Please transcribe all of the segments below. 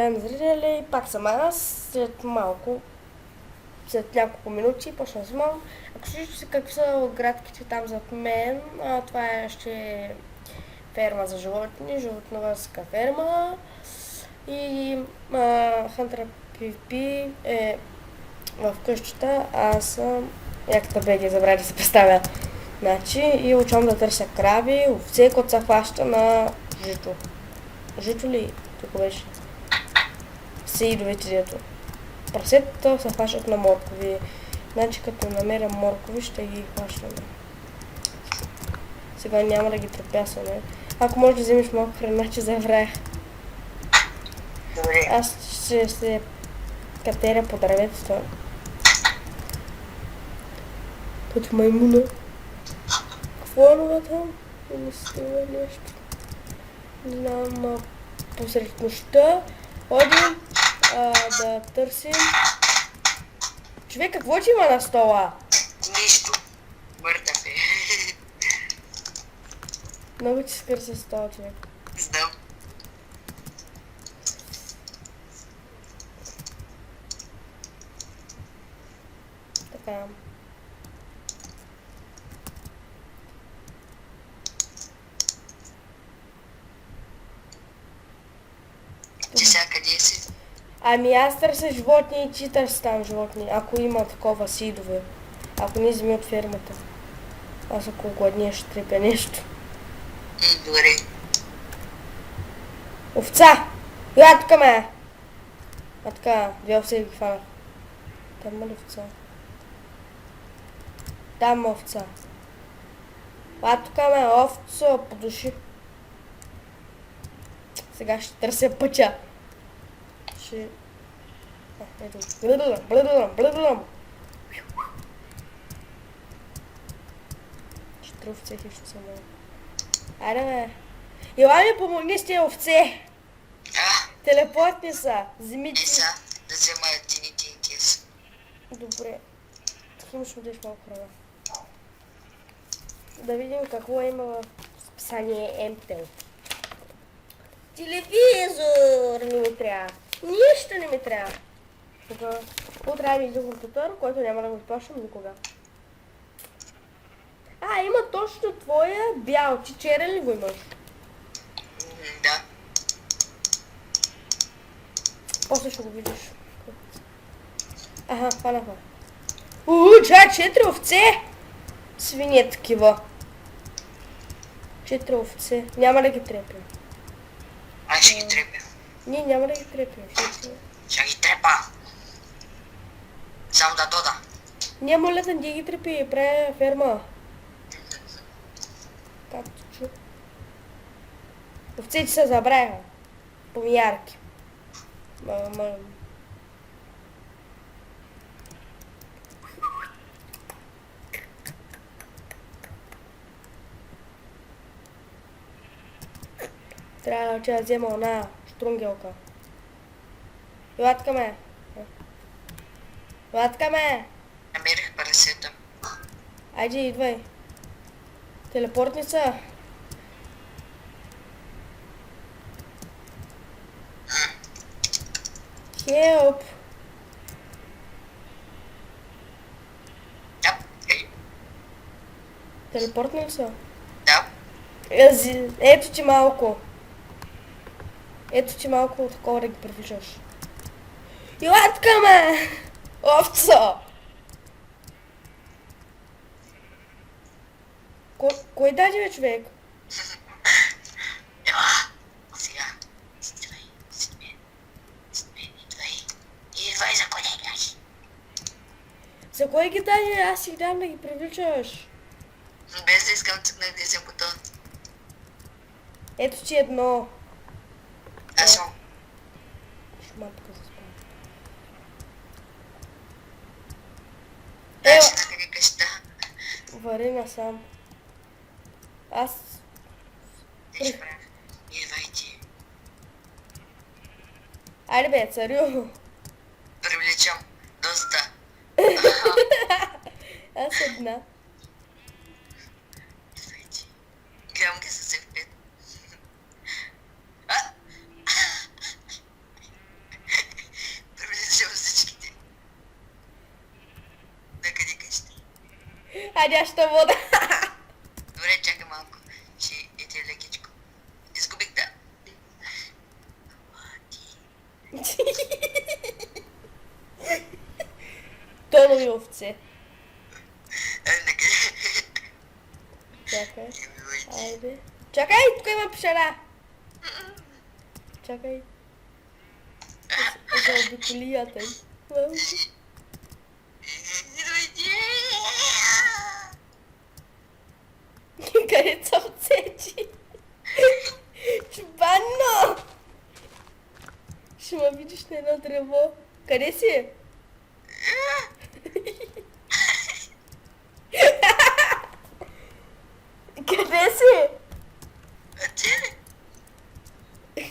уважаеми зрители, пак съм аз, след няколко минути почна да снимам. Ако виждате се какви са оградките там зад мен, това ще е ферма за животни, животновъдска ферма и Hunter PvP е в къщата, аз съм яката беги, забравя да се представя. Значи, и учам да търся крави, овце, който се хваща на жито. Жито ли? Тук беше. Сейдовете дето. Прасетата се хващат на моркови. Значи, като намеря моркови, ще ги хващаме. Сега няма да ги препясваме. Ако може да вземеш малко храна, че завраях. Добре. Аз ще се катеря по дърветата. Като маймуна. Какво е това там? Не стива нещо. Не знам, посред нощта ходим да търсим. Човек, какво ти има на стола? Нищо. Мъртъв е. Много ти скърса стола, човек. Знам. Така. Ти сега къде си? Ами аз търся животни и ти търся там животни, ако има такова сидове. Ако не вземи от фермата. Аз ако гладния ще трепя нещо. Добре. Овца! Я тук ме! А така, две овце ги хванах. Там има ли овца? Там има овца. А тук ме, овцо, подуши. Сега ще търся пътя. Ще... ето. Блъдълам. Ще три овце хищно са много. Айде бе. Ела ми помогни с тия овце. Телепортни са. Вземи ти. Са да взема едините интиес. Добре. Хим ще дадеш малко храна. Да видим какво има в списание МТЛ. Телевизор не ми трябва. Нищо не ми трябва. Утре трябва да един компютър, който няма да го изплащам никога. Има точно твоя бял. Ти черен ли го имаш? Да. После ще го видиш. Хванахме. Чай, 4 овце! Свини е такива. 4 овце. Няма да ги трепим. Аз ще ги трепя. Не, няма да ги трепим. Ще ги трепа. Само да дода. Не, моля да не ги трепи. Прави ферма. Както чу. Овцете се забравяха. Помярки. Трябва да взема она штрунгелка. Ела ме. Намерих парасета. Айде, идвай. Телепортница. Хелп. Да. Телепортница. Да. Ето ти малко. Ето ти малко такова да ги привличаш. Илатка ме! Овцо! Кой даде бе, човек? Ела. Сега. Идвай за конега си. За кой ги даде? Аз си дам да ги привличаш. Без да искам цъкна един бутон. Ето ти едно. Аз съм. Шматка за спам. Аз ще накъде къща. Вари насам. Аз... Не ще правя. Идвай ти. Айде бе, царю. Привличам доста. Аз една. Идвай ти. Гледам ги с F5. Хайде, аз ще вода. Добре, чакай малко. Ще иде лекичко. Изгубих да. Тонови овце. Нека. Чакай. Еми, Айде. Чакай, тук има пшена. Чакай. Заобиколи я тъй. Дойди. Къде са овцечи? Чубано! Ще ме видиш на едно древо. Къде си? Къде си? А ти ли?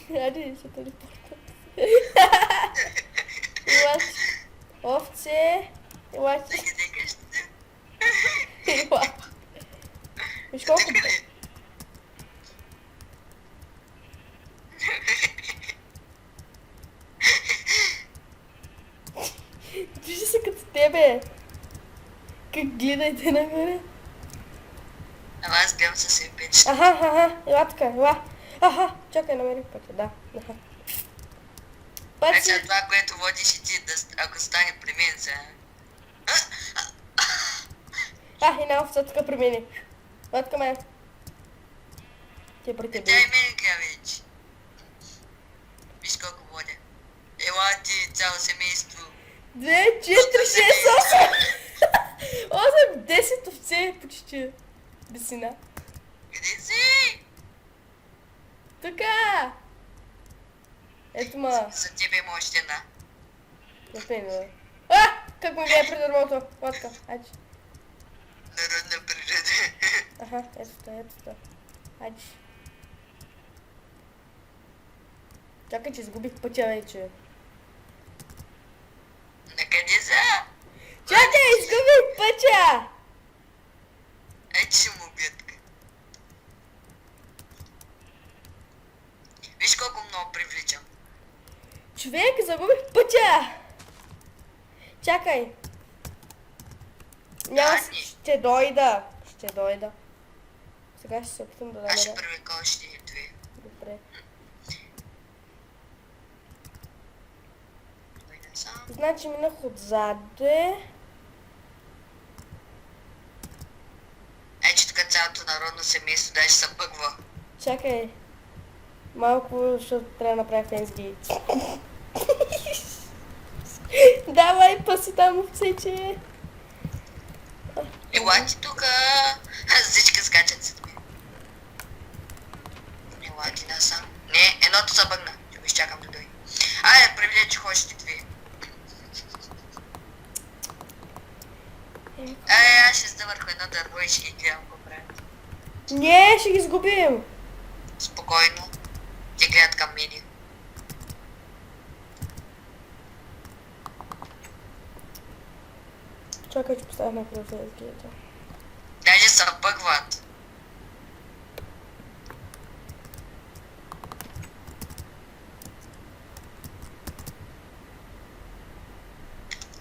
Хайде, ще телепортвам. Илаш. Овце. Илаш. Нека ще. Илаш. Виж колко Тук ли? Вижда се като тебе. Как гледайте нагоре. Ама аз гледам със епечета. Аха, ела тук, ела. Аха, чакай, намерих пътя, да. Аха. Път си. Значи това, което водиш и ти, ако стане при мен сега. Една овца тук при мене. Ела тук мен. Ти е при тебе. Тя и мен гледа вече. Виж колко водя. Ела ти, цяло семейство. 2, 4, 6, 8. 8, 10 овце почти. Десина. Къде си? Тука! Ето ма. За тебе има още една. Например. А! Как му гледа пред дървото? Лодка, айде. Народна природа. Аха, ето това. Айде. Чакай, че изгубих пътя вече. Накъде са? Чакай, изгубих пътя! Ай, че ще му убият. Виж колко много привличам. Човек, загубих пътя! Чакай. Няма, Ани. ще дойда. Ще дойда. Сега ще се опитам да Аз ще намеря. привека още две. Добре. Дойде сам. Значи минах отзаде. Ай, че тук цялото народно семейство даже се бъгва. Чакай. Малко, защото трябва да направя фенсгейт. Давай, паси там овцече. Ела ти тука. Всички скачат след мен. Ела ти насам. Не, едното се бъгна. Ще го изчакам да дойде. Айде, привлечих още две. Ай, аз ще сда върху едно дърво и ще ги гледам какво правят. Не, ще ги изгубим. Спокойно. Те гледат към мене. Чакай, че поставя на фенсгейта. Даже се бъгват.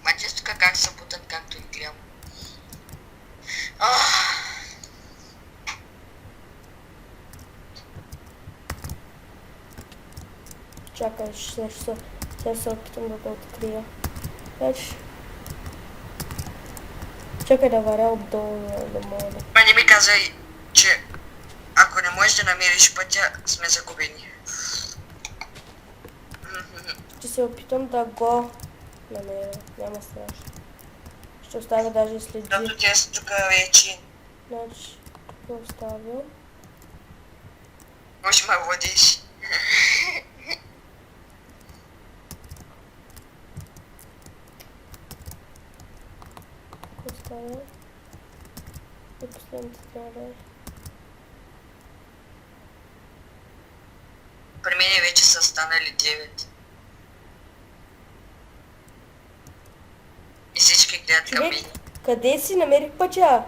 Мачес тук как се бутат, както и гледам. Чакай, ще се опитам да го открия. Значи... Чакай да варя отдолу, да мога да... Ма не ми казай, че ако не можеш да намериш пътя, сме загубени. Ще се опитам да го намеря. Няма страшно. Ще оставя даже следи. Защото те са тук вече. Значи, го оставям. Може ме водиш. Го оставям. И последните трябва да е. При мен вече са станали 9. И всички гледат към Човек, мен. къде си? Намерих пътя.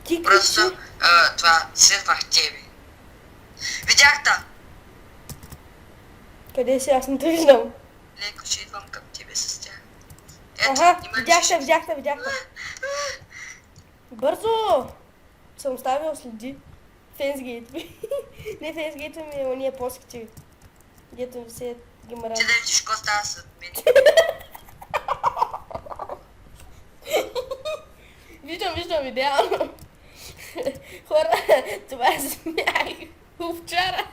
Ти Просто кричи. това следвах тебе. Видях та! Къде си? Аз не те виждам. Леко ще идвам към тебе с тях. Ето, Аха, има видяхте. Бързо! Съм оставил следи. Фенсгейтви. Не фенсгейтви ми, ония плоските. Дето все ги Ти мразят. да видиш какво става с мен. Виждам, идеално. Хора, това е смях. Овчара.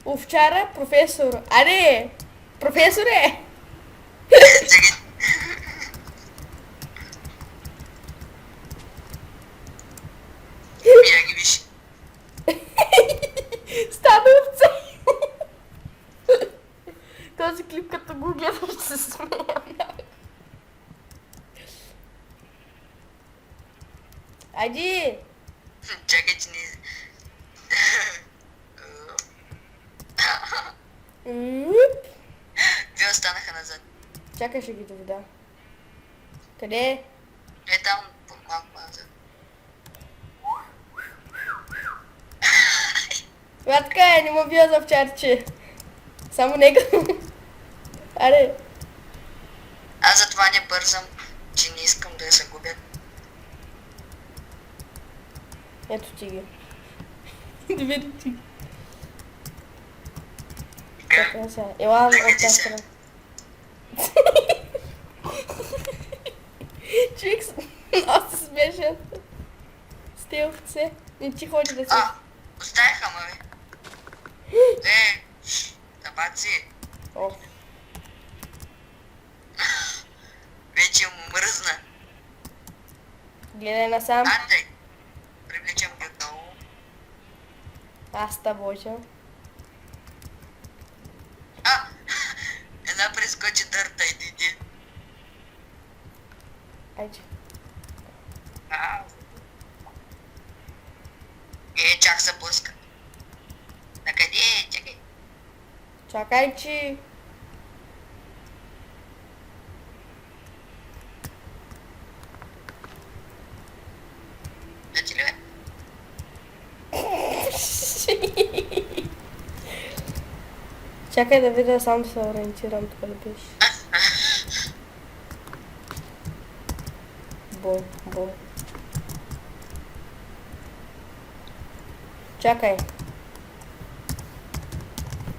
Овчара, професор. Аре! Професоре! Чакай. Я ги виж. Стана овце! Този клип като го гледам ще се смея. Айди! Чакай, че не... Уп. Вие останаха назад. Чакай, ще ги доведа. Къде? Е там малко назад. Ватка, не му бия за овчарче. Само нека. Аре. Аз затова не бързам, че не искам да я загубя. Ето ти ги. Доведи ти ги. Така. Чакай сега. Ела от тази страна. Човек много се смешен. С тези овце. Не ти ходи да се... А, оставиха ме. Табаци, О, вече му мръзна. гледай насам. Андрей, привличам ги отново. Аз табоча. А, една прескочи дърта и диди. Айде. Чак се блъска. Накъде е? Чакай. Чакай, че... Да ти ли бе? Чакай да видя, сам да се ориентирам тук да беше. Бум. Чакай.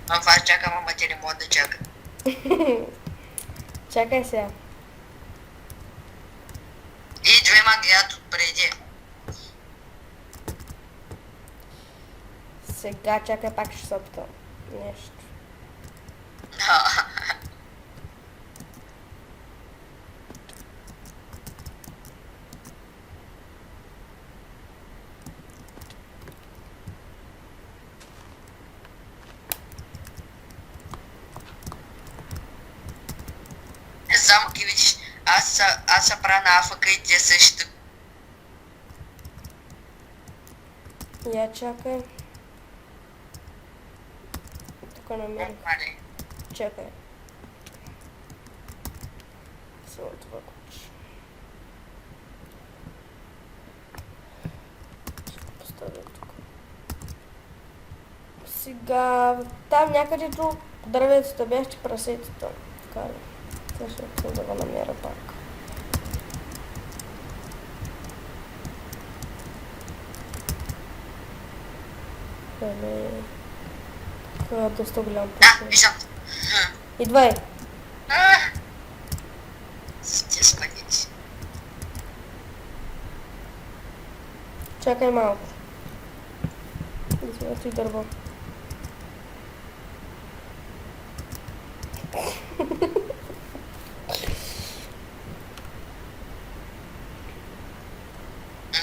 Това чакам, ама ти не мога да чака. Чакай сега. И двема гледат отпреди. Сега чакай, пак ще се опитам. Нещо. Само ги видиш, аз се правя на афъка и те също. Я чакай. Тук намерих. Нормален. Чакай. Само това куче. Ще го поставя тук. Сега там някъде до дърветата бяхте прасетата. Така ли? Сега ще опитам да го намеря пак. Така, доста голям път. Виждам. Идвай! Те спадите. Чакай малко. Ето и дърво.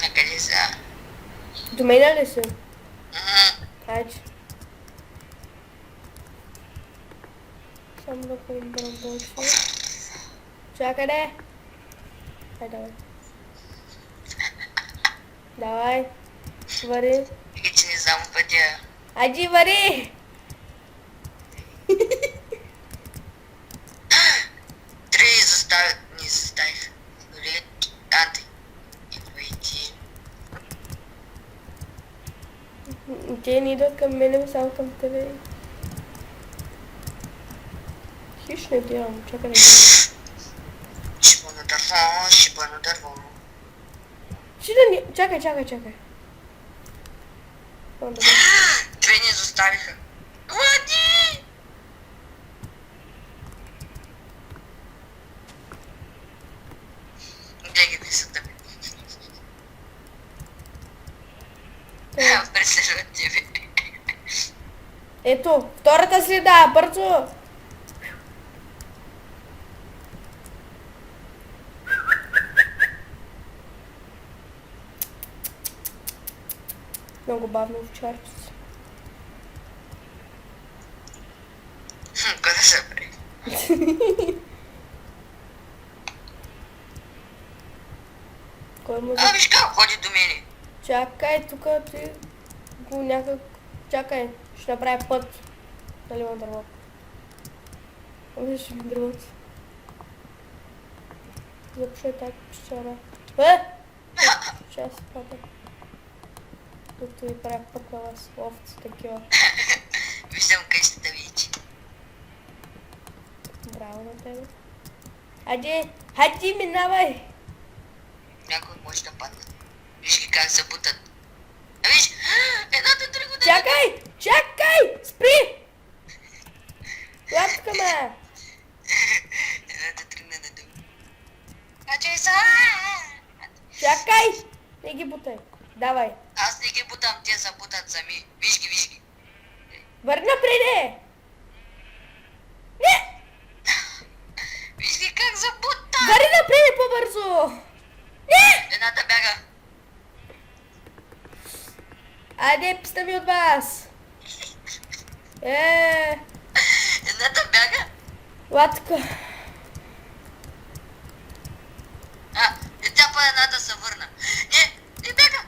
Накъде са? До мен ли си? Хайде. Само да подбърам повече. Чакай де! Хайде, давай. Давай. Вари. Вика, че не знам пътя. Айди, вари! Три ни заставих. Дори Андрей. Идвай ти. Те не идват към мене, само към тебе. Виж, не гледам, чакай да гледам. Шибано дърво. Чакай. О, добре. Две ни изоставиха. Влади! Гледай ги са тъпи. Преследват тебе. Ето, втората следа, бързо! Много бавно овчарче. Къде се бре? Кой му А, виж как ходи до мене. Чакай, тук ти го някак... Чакай, ще направя път. Дали има дърво? Виж ми дървото. Запушай тази пещера. Сейчас пада. Тук ви правя път на вас, овци такива. Виждам къщата вече. Браво на тебе. Хайде, минавай! Някой може да падне. Виж ги как се бутат. А виж, едната друго да... Чакай! Спри! Лапка ме! Едната тръгна на долу. Качай са! Чакай! Не ги бутай. Давай. Аз не ги бутам, те се бутат сами. Виж ги. Върни напред! Не! Виж ги как се бутат! Върни напред по-бързо! Не! Едната бяга. Айде, писта ми от вас! Едната бяга. Латка. Тя по едната се върна. Не бяга!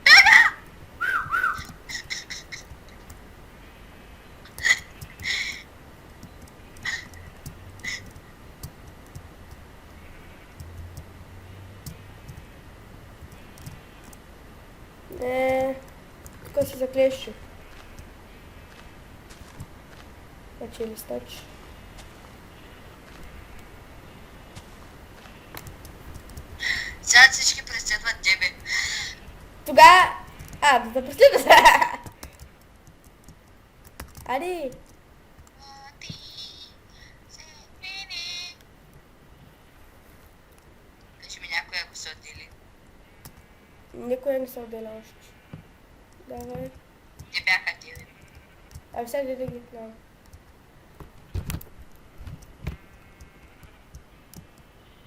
Бяга! Тук се заклещи. Значи листач. Сега всички преследват тебе. Тога... да преследва. Ади. Кажи ми някой ако се отдели. Никой не се отделя още. Давай. Не бяха тебе. Сега да ги знам.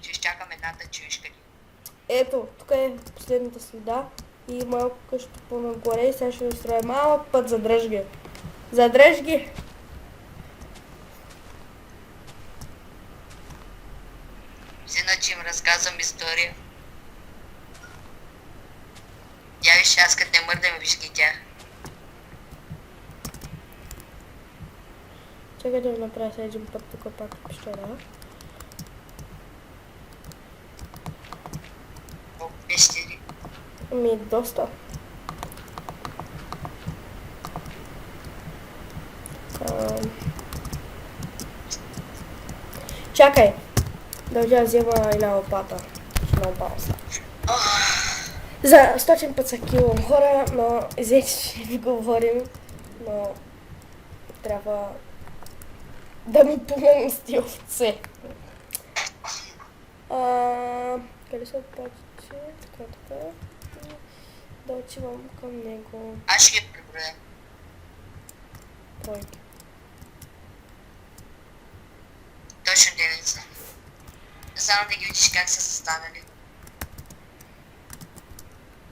Ще изчакам едната човешка. Ето, тук е последната следа и малко къща по-нагоре и сега ще настроя малък път, задръж ги. Задръж ги! Иначе им разказвам история. Я виж, аз като не мърдам, виж ги тях. Чакай да направя сега един път тук пак в пещера. Колко пещери? Доста. Чакай! Да отида взема една лопата. Ще наопава сега. За 100 път са кило хора, но извините, че ви говорим, но трябва да ми помогна с тия овце. Къде са опатите? Така. Да отивам към него. Аз ще ги преброя. Тройки. Точно 9 са. Само да ги видиш как са съставили.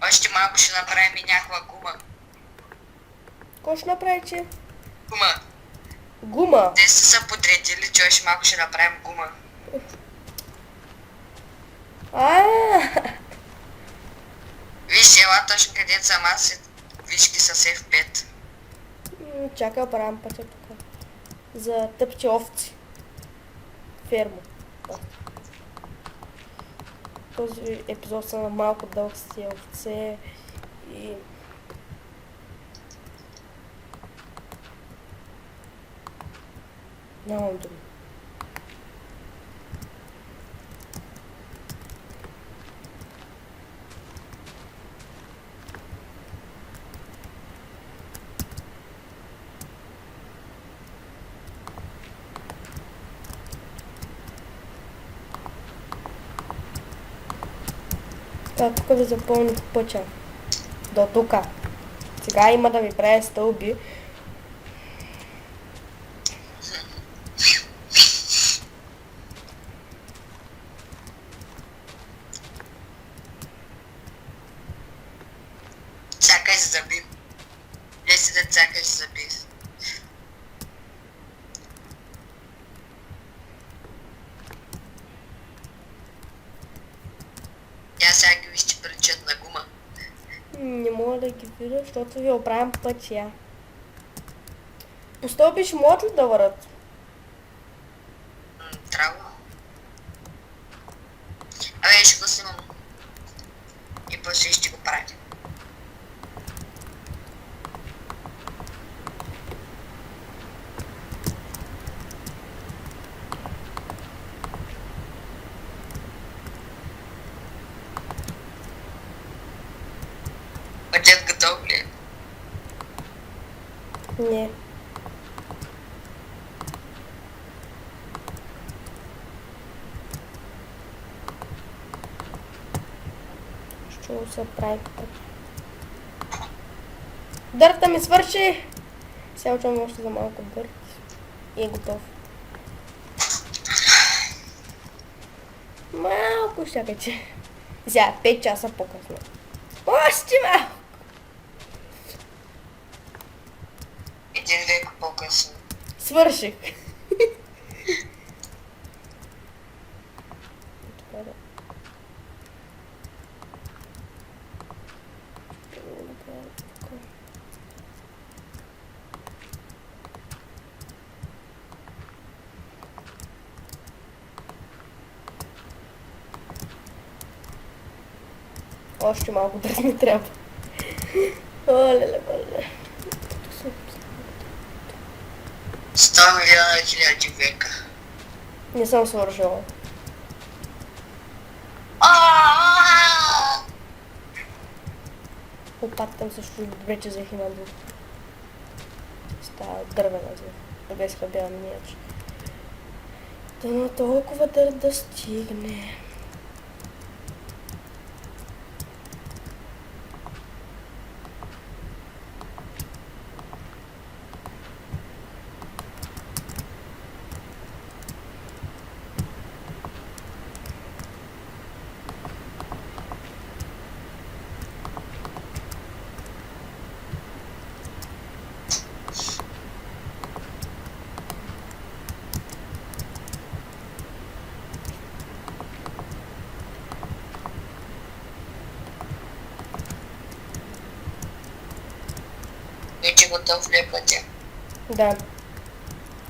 Още малко ще направим и някаква гума. Кой ще направи, че? Гума. Гума? Те са подредили, че още малко ще направим гума. Виж, ела точно където съм аз, виж ги с F5. Чакай, правим пътя тук. За тъпче овци. Ферма. Да. Този епизод са малко дълг с тия овце и... Нямам думи. Така, тук да запълних пътя. До тука. Сега има да ми прави стълби. Чакай се забив. Если да чакай се забив. Тя сега ги ще приличат на гума. Не мога да ги видя, защото ви оправям пътя. По стълби ще могат ли да върват? Трябва. Абе, ще го снимам. И после ще го правя. Пътят готов ли е? Не. Ще го се прави път. Дърта ми свърши! Сега очевам още за малко дърт. И е готов. Малко чакайте. Сега 5 часа по-късно. Още малко! Един век по-късно. Свърших. Така да. Още малко да ми трябва. Оле, оле. 100 милиона хиляди века. Не съм свършила. Опатам също добре, че взех една друга. Става дървена взех. Да без хабял меч. Дано толкова да стигне. Вече готов ли е пътя? Да.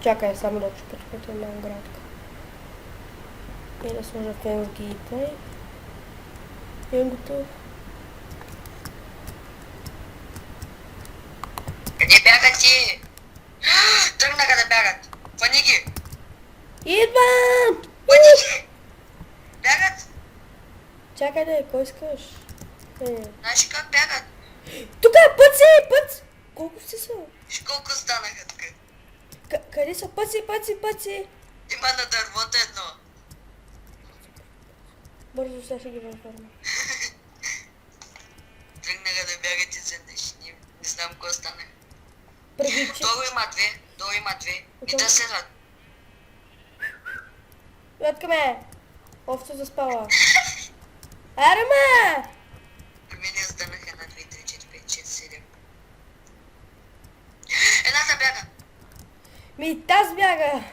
Чакай само да чупят една градка. И да сложа фенсгиите. И е готов. Къде бягат ти? Тръгнаха да бягат. Фани ги! Идвам! Фани ги! Бягат! Чакай да, кой искаш? Знаеш как бягат? Тук е път си, път! Колко си са? Виж колко станаха тук. Къде са? Път си! Има на дървото едно. Бързо сега ще ги възвърна. Тръгнаха да бягат изведнъж. Не знам кой стана. Преди че... Долу има две. И да следват. Гледка ме! Овцо заспала. Арама! При мен станаха на 2, 3, 4, 5, 6, 7. Едната бяга. Ми таз бяга!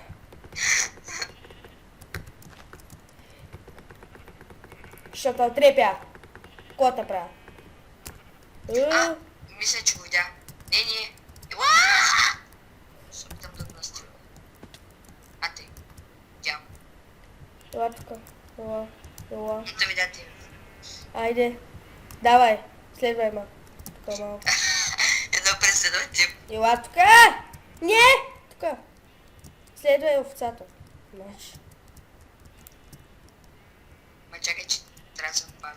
Защото трепя. Кота правя. Мисля, че го видя. Не. Уаа! Се опитам да го настила. А те. Тя. Ела тука. Ела. Да видя ти. Айде. Давай. Следвай ма. Тука малко. Едно преследовател. Ела тука! Не! Тука. Следвай овцата. Значи. Ма чакай, че трябва да се отбавя.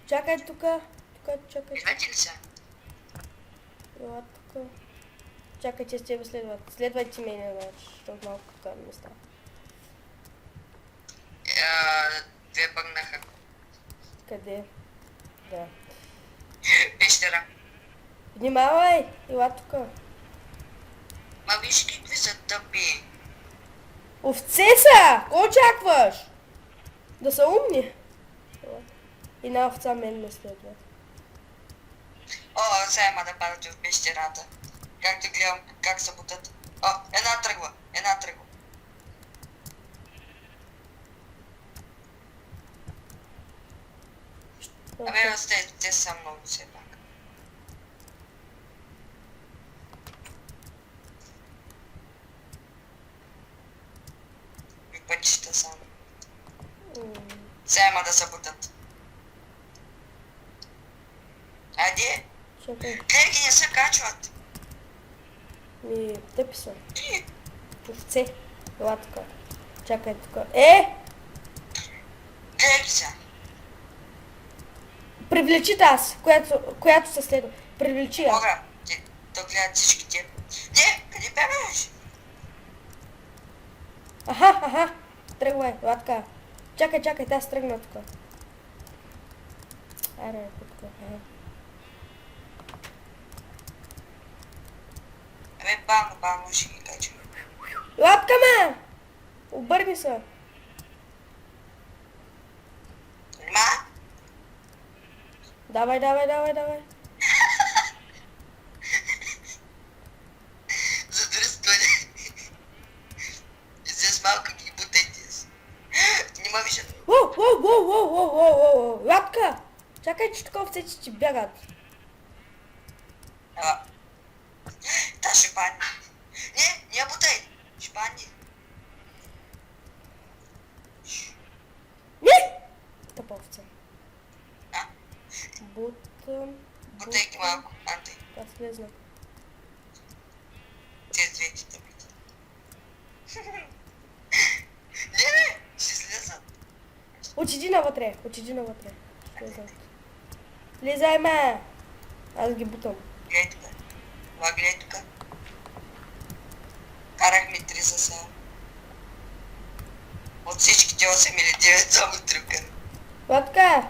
Чакай тука. Чакай. Идвате ли са? Ела тука. Чакай, че ще ме следват. Следвайте мене, значи, защото малко тука ми става. Две бъгнаха. Къде? Да. Пещера. Внимавай! Ела тука. Ма виж какви са тъпи. Овце са! Какво очакваш? Да са умни. Една овца мен ме следва. О, сега има да падате в пещерата. Както гледам как се бутат. О, една тръгва. Абе, те са много все пак. И пътища са. Сега има да се бутат. Айде, Чакай. те ги не се качват. Тъпи са. Овце. Ела тука. Чакай тука. Е! Гледай ги са. Привлечи тази, която се следва. Привлечи я. Мога, да гледат всички те. Не, къде бягаш? Аха. Тръгвай, ела така. Чакай, тя се тръгна тука. Аре, тука. Абе, бавно ще ги качвам. Лапка ме! Обърни се. Нима? Давай. Задръстване. С малко ги бутайте. Нима виждат. Воу! Лапка! Чакай, че тук овцете ще бягат. Ела. Та ще падне. Не я бутай. Ще падне. Не! Тъпа овца. А? Бутам. Бутай ги малко, Андрей. Аз слезна. Тези двете тъпите. Не, ще слезат. Отиди навътре. Слезам. Влизай ме! Аз ги бутам. Гледай тука. Това гледай тука. Карахме 3 за сега. От всичките 8 или 9 само тръпка. Лапка!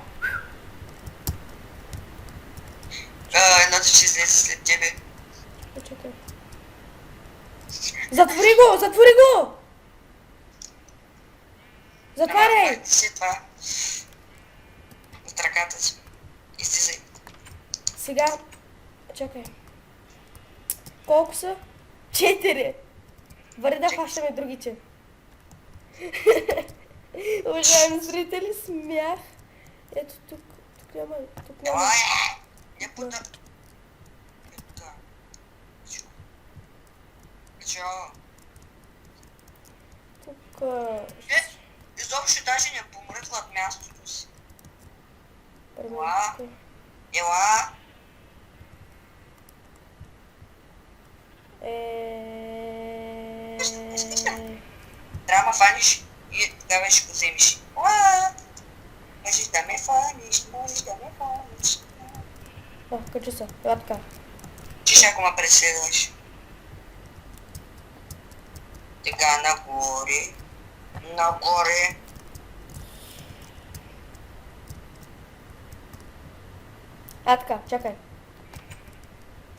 Едното ще излезе след тебе. Чакай. Затвори го! Затваряй! След това. От ръката си. Излизай. Сега, чакай. Колко са? 4. Бъде да хващаме другите. Уважаеми зрители, смях. Ето тук няма. Ела, не пуда. Ето. Чо? Тук. Изобщо даже не помръдва от мястото си. Първо. Ела. Трябва фаниш и тогава ще го вземеш. Можеш да ме фаниш. Качу се. Ела така. Че ако ме преследваш. Тега нагоре. Така, чакай.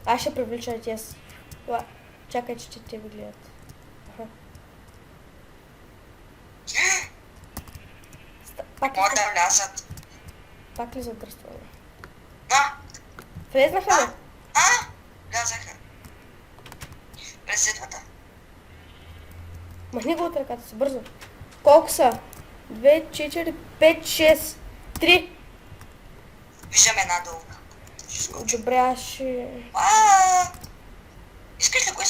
Аз ще привлича тия. Чакай, че те ви гледат. Могат да влязат. Пак ли задръстваме? Влязаха. Влезнаха ли? Влязаха. Преследвата. Махни го от ръката си, бързо. Колко са? 2, 4, 5, 6, 3. Виждаме надолу. Добре, аз ще... Искаш ли го?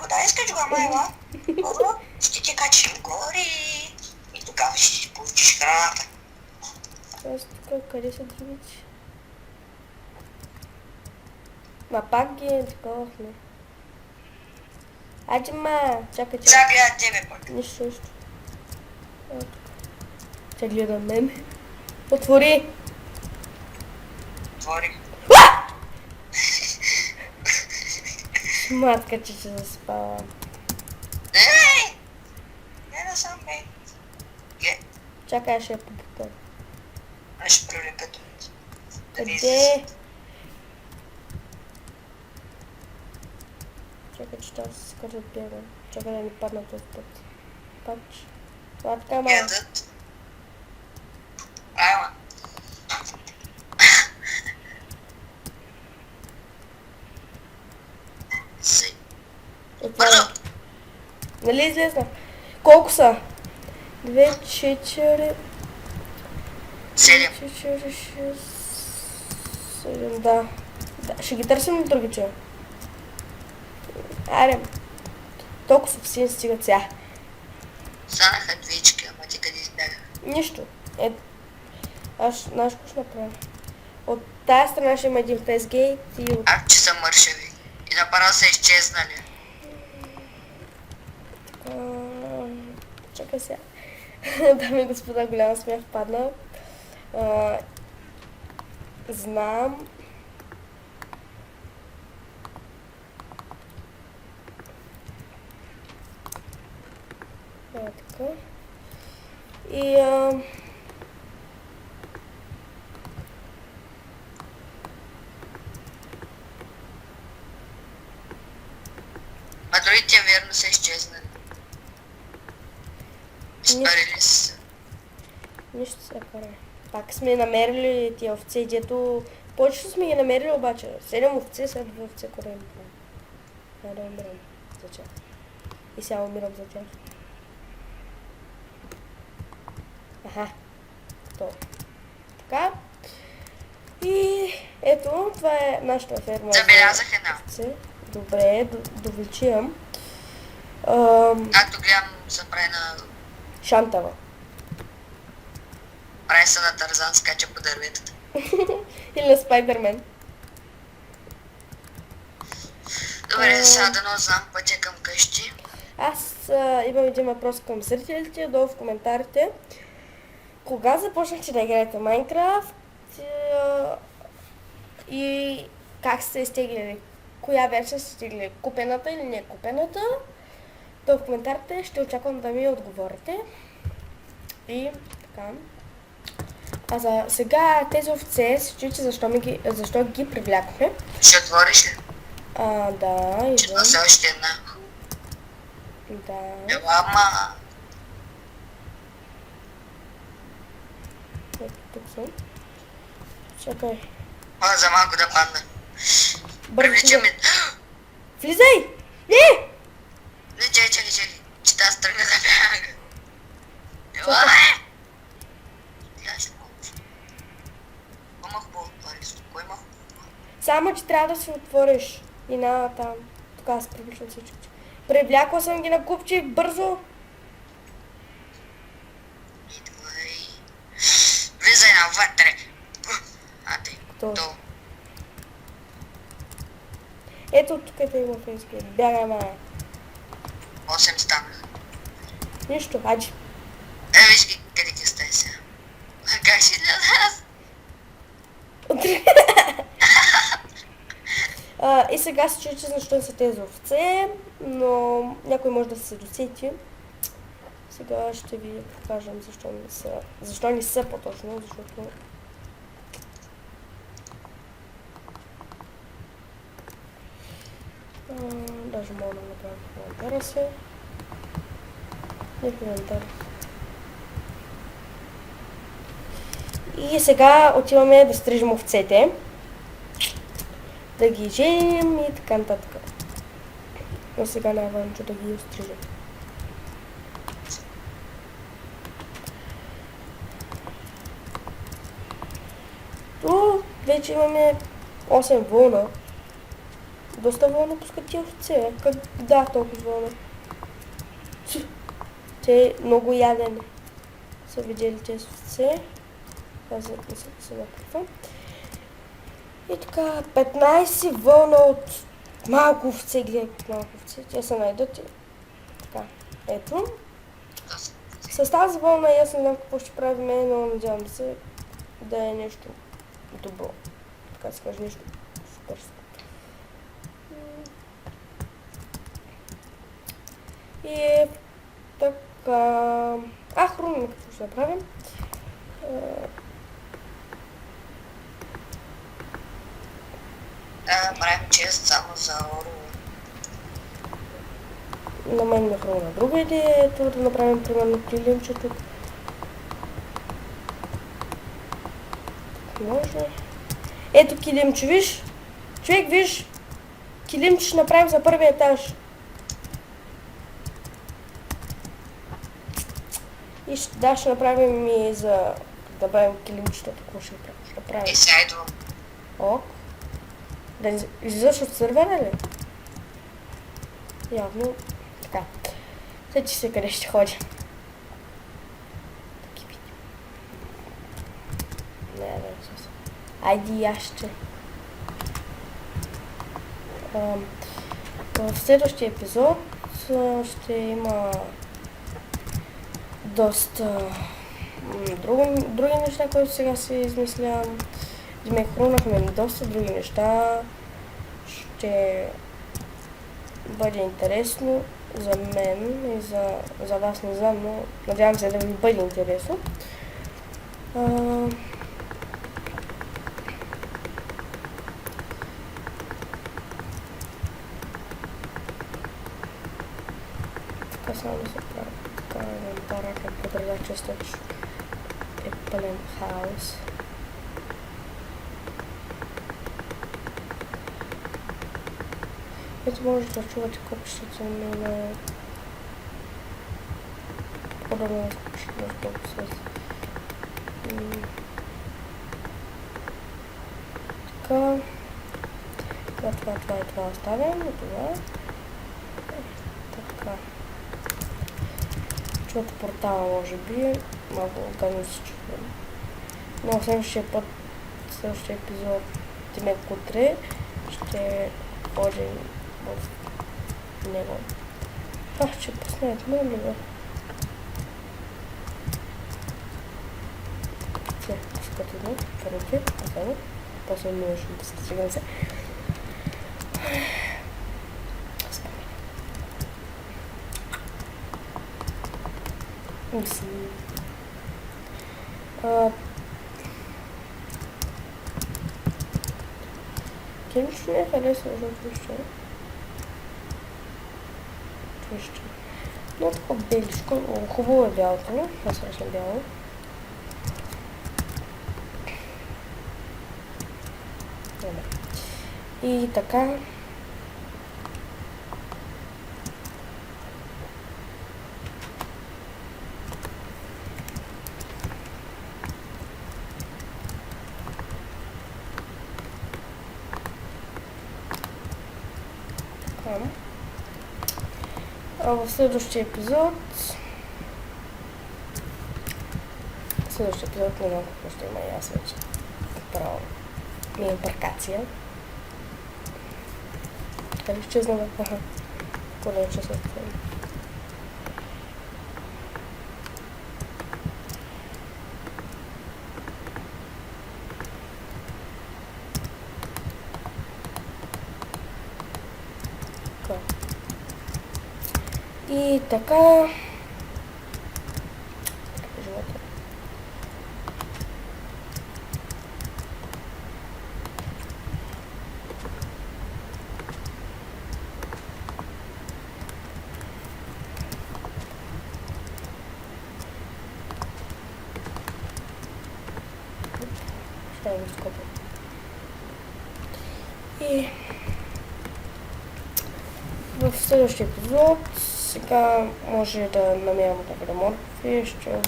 Да, искаш го, ама ела. Добро, ще те качим горе. И тогава ще ти получиш храната. Аз тук, къде са другите? Ма пак ги таковахме. Айде чакай. Сега гледат тебе пък. Нищо. Тя гледа мен. Отвори! Матка, че ще заспавам. Не да сам бе. Чакай, аз ще я побутам. Аз ще привлека тут. Къде? Чакай, че трябва да се скажа бягам. Чакай да ни падна този път. Пач. Това така мала. Ядат. Айма. Сей. Отваря. Нали излезна? Колко са? 2, 4... 7. 4, 6... 7, да. Ще ги търсим на другите. Айде. Толкова са си стигат сега. Станаха двички, ама ти къде избягах? Нищо. Аз знаеш какво ще направя? От тази страна ще има един фейсгейт и от... Че са мършави. И направо са изчезнали. Чакай сега. Дами и господа, голям смях падна. Знам. Така. И... А другите верно са изчезнали. Изпарили са. Нищо се пара. Пак сме намерили тия овце, дето... Повечето сме ги намерили обаче. 7 овце, след 2 овце, кое им прави. Я да умирам за тях. И сега умирам за тях. Аха. То. Така. И ето, това е нашата ферма. Забелязах една. Овце. Добре, довлечивам. Както гледам, се прави на... Шантава. Прави се на Тарзан, скача по дърветата. Или на Спайдермен. Добре, сега да не знам пътя към къщи. Аз имам един въпрос към зрителите, долу в коментарите. Кога започнахте да играете Майнкрафт и как сте изтеглили? Коя версия сте изтеглили? Купената или не купената? То в коментарите ще очаквам да ми отговорите. И така. А за сега тези овце, се чуете защо ги привлякохме. Ще отвориш ли? Да, Ще идвам. нося още една. Да. Ела, ама... Ето тук съм. Чакай. За малко да падна. Бързо. Привличаме... Влизай! Не! Не, чакай. Че тази тръгна да бяга. Ела! Тя ще мълчи. Кой ма хубаво отвори? Кой ма хубаво? Само, че трябва да си отвориш. И на там. Тук аз привличам всички. Привлякла съм ги на купче бързо. Идвай. Влизай навътре. Ти. Кто? То. Ето тук е има фейсбук. Бягай, мая. 8 станах. Нищо, хаджи. Виж ги, къде ги стай сега. Как си для нас? И сега се чуете защо са тези овце, но някой може да се досети. Сега ще ви покажем защо не са по-точно, защото... Даже мога да направя коментара си. Не коментар. И сега отиваме да стрижем овцете. Да ги женим и така нататък. Но сега най-важното да ги острижем. Тук вече имаме 8 вълна. Доста вълна пускат тия овце. Как да, толкова вълна. Те много ядени. Са видели тези овце. Аз не се напреквам. И така, 15 вълна от малко овце, гледайте малко овце, те се найдат и така, ето. С тази вълна аз не знам какво ще правим, но надявам се да е нещо добро, така се каже, нещо супер. И така, хрумно какво ще направим. Да, правим чест само за оро. На мен ми хрумна друга идея, ето да направим примерно килимче тук. Може. Ето килимче, виж? Човек, виж? Килимче ще направим за първия етаж. И ще направим и за да правим килимчета, какво ще направим. Сега идвам. Ок. Да излизаш от сървъра ли? Явно така. Сети се къде ще ходим. Не, с. Айди аз ще. В следващия епизод ще има доста други неща, които сега си измислям. Ме хрумнахме доста други неща. Ще бъде интересно за мен и за вас, не знам, но надявам се да ви бъде интересно. Така само да се прави. Така инвентарът по предачество е пълен хаос. Ето може да чувате копчетата на подобно на скопчето с така. Това оставям и това. Така. Чувате портала, може би. Малко гадно се чувам. Но следващия епизод, Тимек утре, ще ходим в него. Ще поснаят много, бе. Все, ското едно, първите, така, после не ще да се стигам се. Кемич не харесва, защото вижте. Но такова беличко, хубаво е бялото, аз харесвам бяло. И така. В следващия епизод не знам какво ще има и аз вече право ми е ембаркация. Къде изчезнала? Поне че се отворим. И така. Живота. Ще го скопам. И в следващия епизод сега може да намерим такива морфи, ще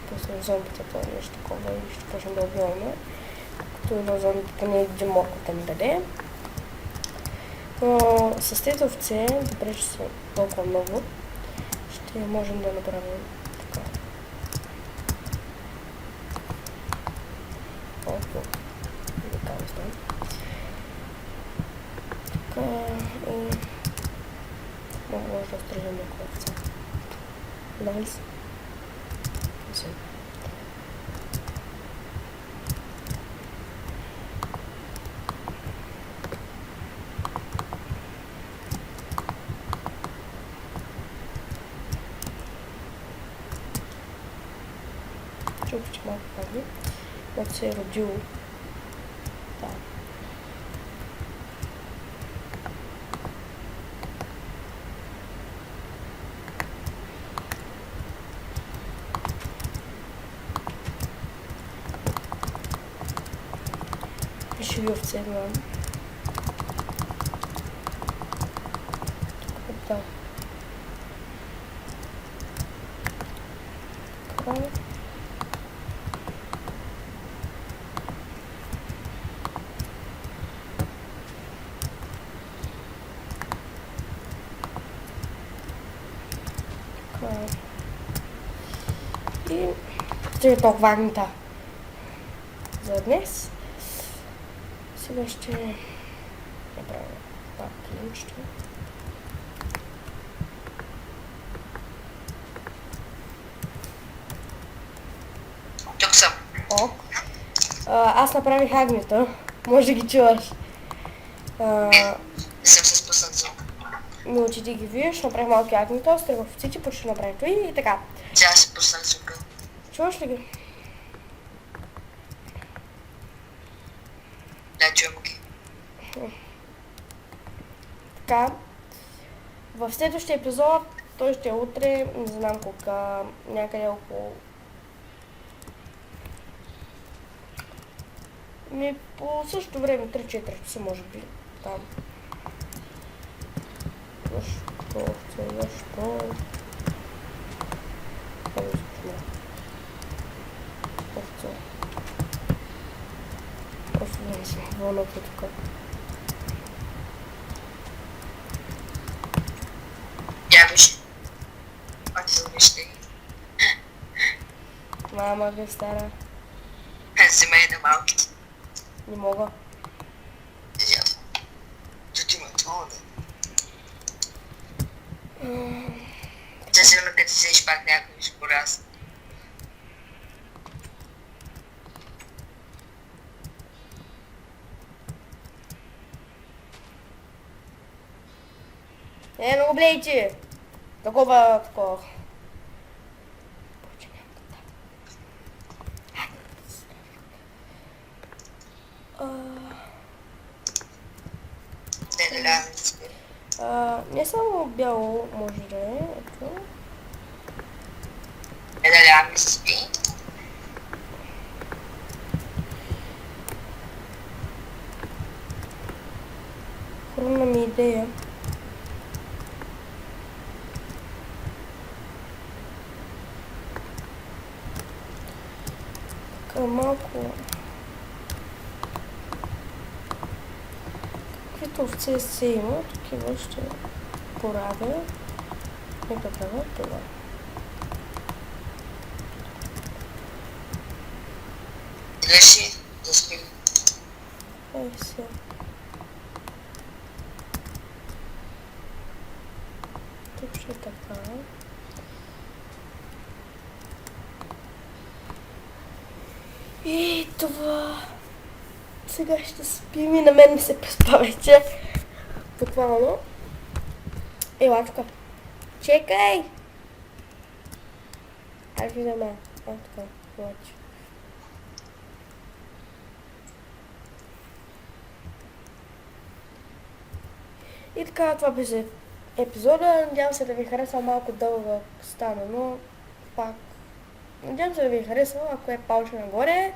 пуснем зомбите, това нещо такова и ще почнем да убиваме. Като на зомбите не един морков да ми даде. Но с тези овце, добре, че са толкова много, ще можем да направим така. Така и може да стрелим някаква овца. Найс. чух, че малко падне, когато се е родило. Да. Пише ви овце, главно. Да. Така. И това е толкова вагнета за днес. Сега ще направя пак клинчето. Тук съм. Ок. Аз направих агнета. Може да ги чуваш. Не съм се спуснат звук. Милче ти ги виж, направих малки агнета, стръгвах в цици, почти направих това и така. Сега се пуснат звука. Чуваш ли ги? Да, чувам ги. Така. В следващия епизод, той ще е утре, не знам колко, някъде около... по същото време, 3-4 часа може би, там. Защо? Просто не си вълната тук. Я виж. Пак се вижте. Мама ви стара. Взимай на малките. Не мога. Ясно. Тут има това, да. Сега сигурно като си седиш пак някой ще порасне. Не го гледайте! Такова. Не само бяло може да е, ето. Да ми спи. Хрумна ми идея. Така малко... Каквито овце се има, такива ще поравя. Нека правя това. Реши да спим. Все. Тук ще е така. И това... Сега ще спим и на мен ми се преспа вече. Буквално. Ела тук. Чекай! Аз ви взема. Така. Лачи. И така, това беше епизода. Надявам се да ви харесва, малко дълъг стана, но пак. Надявам се да ви харесва, ако е палче нагоре.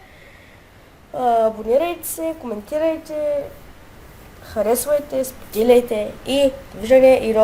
Абонирайте се, коментирайте, харесвайте, споделяйте и довиждане и